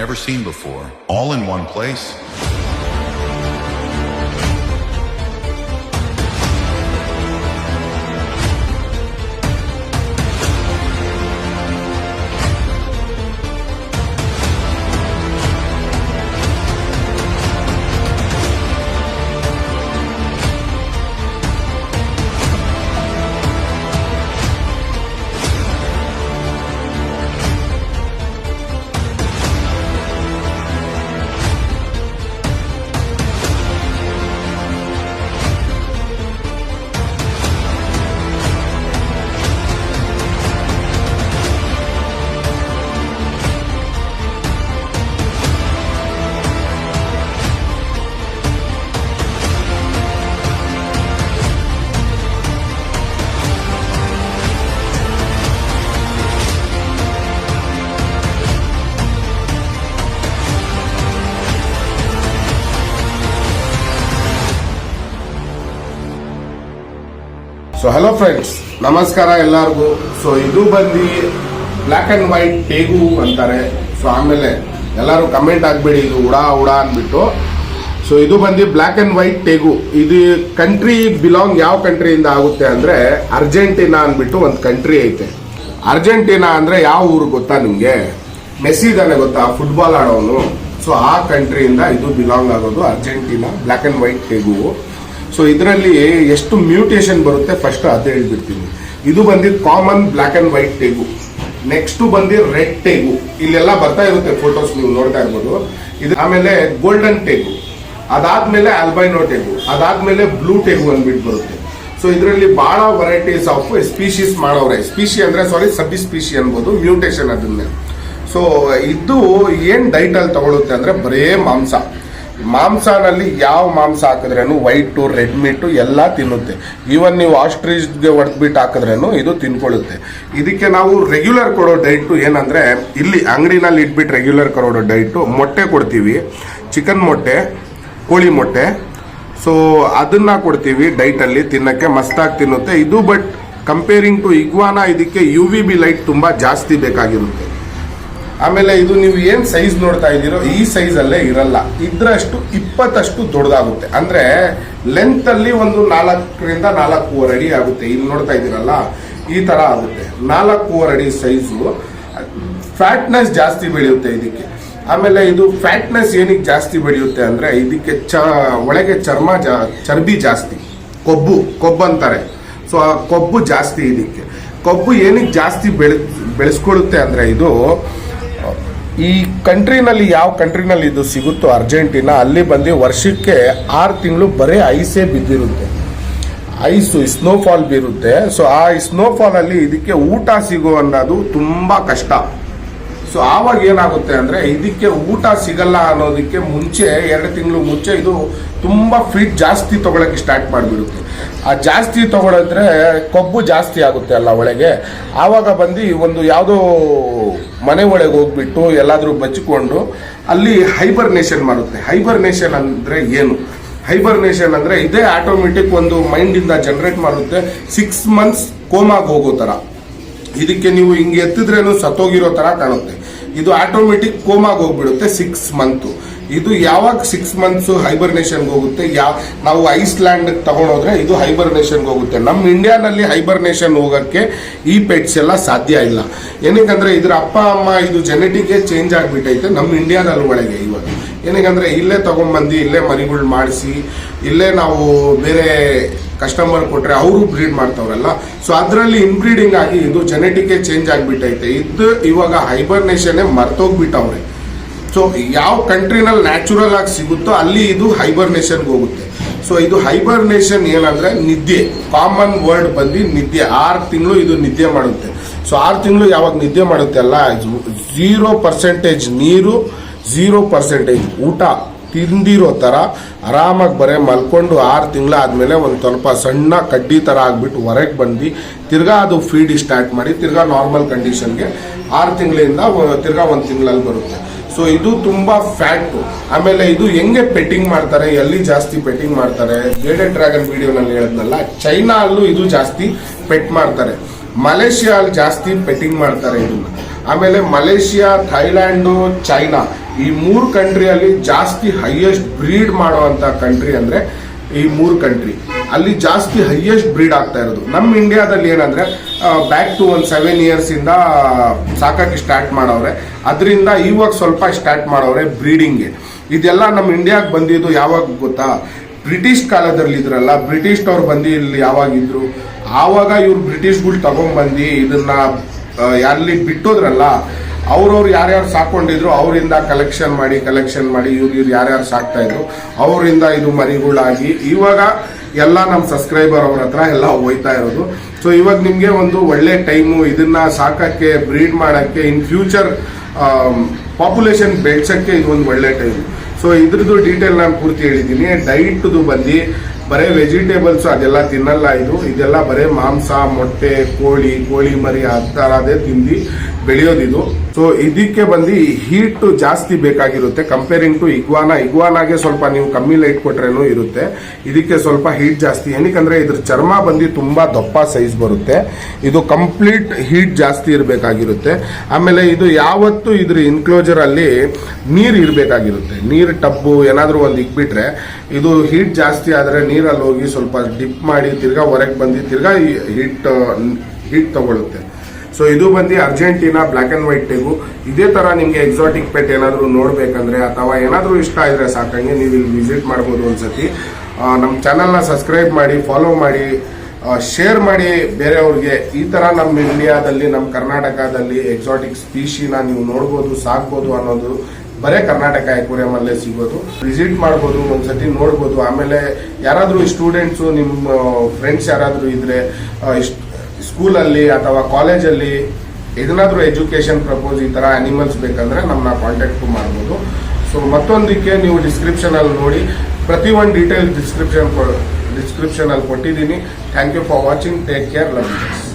never seen before, all in one place. So hello friends, ನಮಸ್ಕಾರ ಎಲ್ಲರಿಗೂ. So ಇದು ಬಂದು ಬ್ಲ್ಯಾಕ್ ಅಂಡ್ ವೈಟ್ ಟೇಗು ಅಂತಾರೆ. ಸೊ ಆಮೇಲೆ ಎಲ್ಲರೂ ಕಮೆಂಟ್ ಆಗಬೇಡಿ ಇದು ಉಡಾ ಅಂದ್ಬಿಟ್ಟು. ಸೊ ಇದು ಬಂದು ಬ್ಲ್ಯಾಕ್ ಅಂಡ್ ವೈಟ್ ಟೇಗು. ಇದು ಕಂಟ್ರಿ ಬಿಲಾಂಗ್ ಯಾವ ಕಂಟ್ರಿಯಿಂದ ಆಗುತ್ತೆ ಅಂದರೆ ಅರ್ಜೆಂಟೀನಾ ಅಂದ್ಬಿಟ್ಟು ಒಂದು ಕಂಟ್ರಿ ಐತೆ. ಅರ್ಜೆಂಟೀನಾ ಅಂದರೆ ಯಾವ ಊರು ಗೊತ್ತಾ ನಿಮಗೆ? ಮೆಸ್ಸಿ ಇದ್ದಾನೆ ಗೊತ್ತಾ, ಫುಟ್ಬಾಲ್ ಆಡೋನು. ಸೊ ಆ ಕಂಟ್ರಿಯಿಂದ ಇದು ಬಿಲಾಂಗ್ ಆಗೋದು Argentina black and white tegu. So ಇದರಲ್ಲಿ ಎಷ್ಟು ಮ್ಯೂಟೇಷನ್ ಬರುತ್ತೆ ಫಸ್ಟ್ ಅದು ಹೇಳ್ಬಿಡ್ತೀನಿ. ಇದು ಬಂದು common black and white tegu. Next ಬಂದು ರೆಡ್ ಟೇಗು, ಇಲ್ಲೆಲ್ಲ ಬರ್ತಾ ಇರುತ್ತೆ ಫೋಟೋಸ್, ನೀವು ನೋಡ್ತಾ ಇರ್ಬೋದು. ಇದು ಆಮೇಲೆ ಗೋಲ್ಡನ್ ಟೇಗು, ಅದಾದ್ಮೇಲೆ ಆಲ್ಬೈನೋ ಟೇಗು, ಅದಾದ್ಮೇಲೆ ಬ್ಲೂ ಟೇಗು ಅಂದ್ಬಿಟ್ಟು ಬರುತ್ತೆ. ಸೊ ಇದರಲ್ಲಿ ಬಹಳ ವೆರೈಟೀಸ್ ಆಫ್ ಸ್ಪೀಶೀಸ್ ಮಾಡವ್ರೆ. ಸಬ್ ಸ್ಪೀಶಿ ಅನ್ಬೋದು, ಮ್ಯೂಟೇಷನ್ ಅದನ್ನೇ. ಸೊ ಇದು ಏನ್ ಡೈಟ್ ಅಲ್ಲಿ ತಗೊಳುತ್ತೆ ಅಂದ್ರೆ ಬರೇ ಮಾಂಸನಲ್ಲಿ ಯಾವ ಮಾಂಸ ಹಾಕಿದ್ರೇನು ವೈಟು ರೆಡ್ ಮೀಟು ಎಲ್ಲ ತಿನ್ನುತ್ತೆ. ಈವನ್ ನೀವು ಆಸ್ಟ್ರಿಚ್ಗೆ ಹೊಡೆದ್ಬಿಟ್ಟು ಹಾಕಿದ್ರೇನು ಇದು ತಿನ್ಕೊಳ್ಳುತ್ತೆ. ಇದಕ್ಕೆ ನಾವು ರೆಗ್ಯುಲರ್ ಕೊಡೋ ಡೈಟು ಏನಂದ್ರೆ, ಇಲ್ಲಿ ಅಂಗಡಿನಲ್ಲಿ ಇಟ್ಬಿಟ್ಟು ರೆಗ್ಯುಲರ್ ಕೊಡೋ ಡೈಟು ಮೊಟ್ಟೆ ಕೊಡ್ತೀವಿ, ಚಿಕನ್ ಮೊಟ್ಟೆ, ಕೋಳಿ ಮೊಟ್ಟೆ. ಸೊ ಅದನ್ನ ಕೊಡ್ತೀವಿ ಡೈಟಲ್ಲಿ, ತಿನ್ನಕ್ಕೆ ಮಸ್ತಾಗಿ ತಿನ್ನುತ್ತೆ ಇದು. ಬಟ್ ಕಂಪೇರಿಂಗ್ ಟು ಇಗ್ವಾನಾ ಇದಕ್ಕೆ UVB ಲೈಟ್ ತುಂಬಾ ಜಾಸ್ತಿ ಬೇಕಾಗಿರುತ್ತೆ. ಆಮೇಲೆ ಇದು ನೀವು ಏನ್ ಸೈಜ್ ನೋಡ್ತಾ ಇದ್ದೀರೋ ಈ ಸೈಜ್ ಅಲ್ಲೇ ಇರಲ್ಲ, ಇದ್ರಷ್ಟು 20 ದೊಡ್ಡದಾಗುತ್ತೆ. ಅಂದ್ರೆ ಲೆಂತ್ ಅಲ್ಲಿ ಒಂದು 4 ರಿಂದ 4.25 ಅಡಿ ಆಗುತ್ತೆ. ಇಲ್ಲಿ ನೋಡ್ತಾ ಇದ್ದೀರಲ್ಲ ಈ ತರ ಆಗುತ್ತೆ, 4.25 ಅಡಿ ಸೈಜು. ಫ್ಯಾಟ್ನೆಸ್ ಜಾಸ್ತಿ ಬೆಳೆಯುತ್ತೆ ಇದಕ್ಕೆ. ಆಮೇಲೆ ಇದು ಫ್ಯಾಟ್ನೆಸ್ ಏನಕ್ಕೆ ಜಾಸ್ತಿ ಬೆಳೆಯುತ್ತೆ ಅಂದ್ರೆ ಇದಕ್ಕೆ ಒಳಗೆ ಚರ್ಬಿ ಜಾಸ್ತಿ, ಕೊಬ್ಬು ಅಂತಾರೆ. ಸೊ ಆ ಕೊಬ್ಬು ಜಾಸ್ತಿ. ಇದಕ್ಕೆ ಕೊಬ್ಬು ಏನಕ್ಕೆ ಜಾಸ್ತಿ ಬೆಳೆಸ್ಕೊಳ್ಳುತ್ತೆ ಅಂದ್ರೆ ಇದು ಈ ಕಂಟ್ರಿನಲ್ಲಿ, ಯಾವ ಕಂಟ್ರಿನಲ್ಲಿ ಇದು ಸಿಗುತ್ತೋ ಅರ್ಜೆಂಟೀನಾ, ಅಲ್ಲಿ ಬಂದು ವರ್ಷಕ್ಕೆ 6 ತಿಂಗಳು ಬರೀ ಐಸೇ ಬಿದ್ದಿರುತ್ತೆ. ಸ್ನೋಫಾಲ್ ಬೀರುತ್ತೆ. ಸೊ ಆ ಸ್ನೋಫಾಲ್ ಅಲ್ಲಿ ಇದಕ್ಕೆ ಊಟ ಸಿಗೋ ಅನ್ನೋದು ತುಂಬಾ ಕಷ್ಟ. ಸೊ ಆವಾಗ ಏನಾಗುತ್ತೆ ಅಂದ್ರೆ ಇದಕ್ಕೆ ಊಟ ಸಿಗಲ್ಲ ಅನ್ನೋದಕ್ಕೆ ಮುಂಚೆ 2 ತಿಂಗಳು ಮುಂಚೆ ಇದು ತುಂಬಾ ಫೀಡ್ ಜಾಸ್ತಿ ತಗೊಳಕ್ಕೆ ಸ್ಟಾರ್ಟ್ ಮಾಡಿಬಿಡುತ್ತೆ. ಆ ಜಾಸ್ತಿ ತಗೊಳಿದ್ರೆ ಕೊಬ್ಬು ಜಾಸ್ತಿ ಆಗುತ್ತೆ ಅಲ್ಲ ಒಳಗೆ. ಆವಾಗ ಬಂದು ಒಂದು ಯಾವುದೋ ಮನೆ ಒಳಗೆ ಹೋಗ್ಬಿಟ್ಟು ಎಲ್ಲಾದ್ರೂ ಬಚ್ಚಿಕೊಂಡು ಅಲ್ಲಿ ಹೈಬರ್ನೇಷನ್ ಮಾಡುತ್ತೆ. ಹೈಬರ್ನೇಷನ್ ಅಂದ್ರೆ ಏನು? ಹೈಬರ್ನೇಷನ್ ಅಂದ್ರೆ ಇದೇ ಆಟೋಮೆಟಿಕ್ ಒಂದು ಮೈಂಡ್ ಇಂದ ಜನರೇಟ್ ಮಾಡುತ್ತೆ. 6 ಮಂತ್ಸ್ ಕೋಮಾಗ ಹೋಗೋ ತರ. ಇದಕ್ಕೆ ನೀವು ಹಿಂಗೆ ಎತ್ತಿದ್ರೇನು ಸತ್ತೋಗಿರೋ ತರ ಕಾಣುತ್ತೆ. ಇದು ಆಟೋಮೆಟಿಕ್ ಕೋಮಾಗ ಹೋಗ್ಬಿಡುತ್ತೆ 6 ಮಂತ್. ಇದು ಯಾವಾಗ 6 ಮಂತ್ಸ್ ಹೈಬರ್ನೇಷನ್ಗೆ ಹೋಗುತ್ತೆ? ನಾವು ಐಸ್ಲ್ಯಾಂಡ್ ತಗೊಂಡೋದ್ರೆ ಇದು ಹೈಬರ್ನೇಷನ್ಗೆ ಹೋಗುತ್ತೆ. ನಮ್ಮ ಇಂಡಿಯಾನಲ್ಲಿ ಹೈಬರ್ನೇಷನ್ ಹೋಗಕ್ಕೆ ಈ ಪೆಟ್ಸ್ ಎಲ್ಲ ಸಾಧ್ಯ ಇಲ್ಲ. ಏನಕ್ಕಂದ್ರೆ ಇದ್ರ ಅಪ್ಪ ಅಮ್ಮ ಇದು ಜೆನೆಟಿಕ್ ಚೇಂಜ್ ಆಗ್ಬಿಟ್ಟೈತೆ ನಮ್ಮ ಇಂಡಿಯಾದಲ್ಲಿ ಒಳಗೆ. ಇವಾಗ ಏನಕ್ಕಂದ್ರೆ ಇಲ್ಲೇ ತಗೊಂಡ್ಬಂದು ಇಲ್ಲೇ ಮರಿಗಳು ಮಾಡಿಸಿ ಇಲ್ಲೇ ನಾವು ಬೇರೆ ಕಸ್ಟಮರ್ ಕೊಟ್ರೆ ಅವರು ಬ್ರೀಡ್ ಮಾಡ್ತಾವ್ರಲ್ಲ. ಸೊ ಅದರಲ್ಲಿ ಇನ್ಬ್ರೀಡಿಂಗ್ ಆಗಿ ಇದು ಜೆನೆಟಿಕ್ ಚೇಂಜ್ ಆಗ್ಬಿಟ್ಟೈತೆ. ಇದು ಇವಾಗ ಹೈಬರ್ನೇಷನ್ ಮರ್ತೋಗ್ಬಿಟ್ಟವ್ರೆ. ಸೊ ಯಾವ ಕಂಟ್ರಿನಲ್ಲಿ ನ್ಯಾಚುರಲ್ ಆಗಿ ಸಿಗುತ್ತೋ ಅಲ್ಲಿ ಇದು ಹೈಬರ್ನೇಷನ್ಗೆ ಹೋಗುತ್ತೆ. ಸೊ ಇದು ಹೈಬರ್ನೇಷನ್ ಏನಂದ್ರೆ ನಿದ್ದೆ. ಕಾಮನ್ ವರ್ಡ್ ಬಂದು ನಿದ್ದೆ. 6 ತಿಂಗಳು ಇದು ನಿದ್ದೆ ಮಾಡುತ್ತೆ. ಸೊ 6 ತಿಂಗಳು ಯಾವಾಗ ನಿದ್ದೆ ಮಾಡುತ್ತೆ ಅಲ್ಲ, 0% ನೀರು, 0% ಊಟ ತಿಂದಿರೋ ತರ ಆರಾಮಾಗಿ ಬರೇ ಮಲ್ಕೊಂಡು 6 ತಿಂಗಳಾದ್ಮೇಲೆ ಒಂದು ಸ್ವಲ್ಪ ಸಣ್ಣ ಕಡ್ಡಿ ತರ ಆಗ್ಬಿಟ್ಟು ಹೊರಗೆ ಬಂದು ತಿರ್ಗಾ ಅದು ಫೀಡ್ ಸ್ಟಾರ್ಟ್ ಮಾಡಿ ತಿರ್ಗಾ ನಾರ್ಮಲ್ ಕಂಡೀಷನ್ಗೆ 6 ತಿಂಗಳಿಂದ ತಿರ್ಗಾ 1 ತಿಂಗಳಲ್ಲಿ ಬರುತ್ತೆ. ಸೊ ಇದು ತುಂಬಾ ಫ್ಯಾಟ್. ಆಮೇಲೆ ಇದು ಹೆಂಗೆ ಪೆಟ್ಟಿಂಗ್ ಮಾಡ್ತಾರೆ, ಎಲ್ಲಿ ಜಾಸ್ತಿ ಪೆಟ್ಟಿಂಗ್ ಮಾಡ್ತಾರೆ, ಬೇಡೆಡ್ ಡ್ರ್ಯಾಗನ್ ವಿಡಿಯೋನಲ್ಲಿ ಹೇಳಿದ್ನಲ್ಲ, ಚೈನಾ ಅಲ್ಲೂ ಇದು ಜಾಸ್ತಿ ಪೆಟ್ ಮಾಡ್ತಾರೆ. ಮಲೇಷಿಯಾ ಅಲ್ಲಿ ಜಾಸ್ತಿ ಪೆಟ್ಟಿಂಗ್ ಮಾಡ್ತಾರೆ ಇದನ್ನ. ಆಮೇಲೆ ಮಲೇಷಿಯಾ, ಥೈಲ್ಯಾಂಡು, ಚೈನಾ ಈ 3 ಕಂಟ್ರಿಯಲ್ಲಿ ಜಾಸ್ತಿ ಹೈಯೆಸ್ಟ್ ಬ್ರೀಡ್ ಮಾಡುವಂತ ಕಂಟ್ರಿ ಅಂದ್ರೆ ಈ 3 ಕಂಟ್ರಿ. ಅಲ್ಲಿ ಜಾಸ್ತಿ ಹೈಯೆಸ್ಟ್ ಬ್ರೀಡ್ ಆಗ್ತಾ ಇರೋದು. ನಮ್ಮ ಇಂಡಿಯಾದಲ್ಲಿ ಏನಂದ್ರೆ ಬ್ಯಾಕ್ ಟು 7 years ಇಂದ ಸಾಕಕ್ಕೆ ಸ್ಟಾರ್ಟ್ ಮಾಡವ್ರೆ. ಅದರಿಂದ ಇವಾಗ ಸ್ವಲ್ಪ ಸ್ಟಾರ್ಟ್ ಮಾಡವ್ರೆ ಬ್ರೀಡಿಂಗ್ಗೆ. ಇದೆಲ್ಲ ನಮ್ಮ ಇಂಡಿಯಾಗೆ ಬಂದಿದ್ದು ಯಾವಾಗ ಗೊತ್ತಾ? ಬ್ರಿಟಿಷ್ ಕಾಲದಲ್ಲಿ ಇದ್ರಲ್ಲ, ಬ್ರಿಟಿಷ್ ಅವ್ರು ಬಂದು ಇಲ್ಲಿ ಯಾವಾಗಿದ್ರು ಆವಾಗ ಇವ್ರು ಬ್ರಿಟಿಷ್ಗಳು ತಗೊಂಡ್ಬಂದು ಇದನ್ನ ಅಲ್ಲಿ ಬಿಟ್ಟೋದ್ರಲ್ಲ, ಅವ್ರವ್ರು ಯಾರ್ಯಾರು ಸಾಕೊಂಡಿದ್ರು ಅವರಿಂದ ಕಲೆಕ್ಷನ್ ಮಾಡಿ ಇವ್ರು ಯಾರ್ಯಾರು ಸಾಕ್ತಾ ಇದ್ರು ಅವರಿಂದ ಇದು ಮರಿಗಳಾಗಿ ಇವಾಗ ಎಲ್ಲ ನಮ್ಮ ಸಬ್ಸ್ಕ್ರೈಬರ್ ಅವ್ರ ಹತ್ರ ಎಲ್ಲ ಹೋಯ್ತಾ ಇರೋದು. ಸೊ ಇವಾಗ ನಿಮ್ಗೆ ಒಂದು ಒಳ್ಳೆ ಟೈಮು ಇದನ್ನ ಸಾಕಕ್ಕೆ, ಬ್ರೀಡ್ ಮಾಡಕ್ಕೆ, ಇನ್ ಫ್ಯೂಚರ್ ಪಾಪ್ಯುಲೇಷನ್ ಬೆಳೆಸಕ್ಕೆ ಇದೊಂದು ಒಳ್ಳೆ ಟೈಮು. ಸೊ ಇದ್ರದ್ದು ಡೀಟೇಲ್ ನಾನು ಪೂರ್ತಿ ಹೇಳಿದ್ದೀನಿ. ಡೈಟ್ದು ಬಂದು ಬರೇ ವೆಜಿಟೇಬಲ್ಸ್ ಅದೆಲ್ಲ ತಿನ್ನಲ್ಲ. ಇದೆಲ್ಲ ಬರೇ ಮಾಂಸ, ಮೊಟ್ಟೆ, ಕೋಳಿ ಮರಿ ಆ ಥರದೇ ತಿಂದು ಬೆಳೆಯೋದಿದು. ಸೊ ಇದಕ್ಕೆ ಬಂದು ಹೀಟ್ ಜಾಸ್ತಿ ಬೇಕಾಗಿರುತ್ತೆ ಕಂಪೇರಿಂಗ್ ಟು ಇಗ್ವಾನಾಗೆ ಸ್ವಲ್ಪ ನೀವು ಕಮ್ಮಿ ಲೈಟ್ ಕೊಟ್ರೇನು ಇರುತ್ತೆ. ಇದಕ್ಕೆ ಸ್ವಲ್ಪ ಹೀಟ್ ಜಾಸ್ತಿ. ಏನಕ್ಕಂದ್ರೆ ಇದ್ರ ಚರ್ಮ ಬಂದು ತುಂಬಾ ದಪ್ಪ ಸೈಜ್ ಬರುತ್ತೆ. ಇದು ಕಂಪ್ಲೀಟ್ ಹೀಟ್ ಜಾಸ್ತಿ ಇರಬೇಕಾಗಿರುತ್ತೆ. ಆಮೇಲೆ ಇದು ಯಾವತ್ತು ಇದ್ರ ಇನ್ಕ್ಲೋಜರ್ ಅಲ್ಲಿ ನೀರು ಇರಬೇಕಾಗಿರುತ್ತೆ. ನೀರು ಟಬ್ಬು ಏನಾದ್ರೂ ಒಂದು ಇಕ್ಬಿಟ್ರೆ ಇದು ಹೀಟ್ ಜಾಸ್ತಿ ಆದ್ರೆ ನೀರಲ್ಲಿ ಹೋಗಿ ಸ್ವಲ್ಪ ಡಿಪ್ ಮಾಡಿ ತಿರ್ಗಾ ಹೊರಗೆ ಬಂದು ತಿರ್ಗಾ ಹೀಟ್ ತಗೊಳುತ್ತೆ. ಸೊ ಇದು ಬಂದು ಅರ್ಜೆಂಟೀನಾ ಬ್ಲ್ಯಾಕ್ ಅಂಡ್ ವೈಟ್ ಟೇಗು. ಇದೇ ತರ ನಿಮ್ಗೆ ಎಕ್ಸಾಟಿಕ್ ಪೆಟ್ ಏನಾದ್ರು ನೋಡ್ಬೇಕಂದ್ರೆ ಅಥವಾ ಏನಾದ್ರೂ ಇಷ್ಟ ಇದ್ರೆ ಸಾಕಂಗೆ ನೀವು ಇಲ್ಲಿ ವಿಸಿಟ್ ಮಾಡ್ಬೋದು ಒಂದ್ಸತಿ. ನಮ್ಮ ಚಾನಲ್ನ ಸಬ್ಸ್ಕ್ರೈಬ್ ಮಾಡಿ, ಫಾಲೋ ಮಾಡಿ, ಶೇರ್ ಮಾಡಿ ಬೇರೆಯವ್ರಿಗೆ. ಈ ತರ ನಮ್ಮ ಇಂಡಿಯಾದಲ್ಲಿ, ನಮ್ಮ ಕರ್ನಾಟಕದಲ್ಲಿ ಎಕ್ಸಾಟಿಕ್ ಸ್ಪೀಶಿನ ನೀವು ನೋಡ್ಬೋದು, ಸಾಕ್ಬೋದು ಅನ್ನೋದು ಬರೇ ಕರ್ನಾಟಕ ಅಕ್ವೇರಿಯಂ ಅಲ್ಲೇ ಸಿಗೋದು. ವಿಸಿಟ್ ಮಾಡ್ಬೋದು, ಒಂದ್ಸತಿ ನೋಡ್ಬೋದು. ಆಮೇಲೆ ಯಾರಾದ್ರೂ ಸ್ಟೂಡೆಂಟ್ಸು, ನಿಮ್ಮ ಫ್ರೆಂಡ್ಸ್ ಯಾರಾದ್ರೂ ಇದ್ರೆ ಸ್ಕೂಲಲ್ಲಿ ಅಥವಾ ಕಾಲೇಜಲ್ಲಿ ಏನಾದ್ರೂ ಎಜುಕೇಶನ್ ಪ್ರಪೋಸ್ ಈ ತರ ಅನಿಮಲ್ಸ್ ಬೇಕಂದ್ರೆ ನಮ್ಮನ್ನ ಕಾಂಟ್ಯಾಕ್ಟ್ ಮಾಡ್ಬೋದು. ಸೊ ಮತ್ತೊಂದಕ್ಕೆ ನೀವು ಡಿಸ್ಕ್ರಿಪ್ಷನ್ ಅಲ್ಲಿ ನೋಡಿ, ಪ್ರತಿಯೊಂದು ಡೀಟೇಲ್ ಡಿಸ್ಕ್ರಿಪ್ಷನ್ ಅಲ್ಲಿ ಕೊಟ್ಟಿದ್ದೀನಿ. Thank you for watching. Take care. Love you.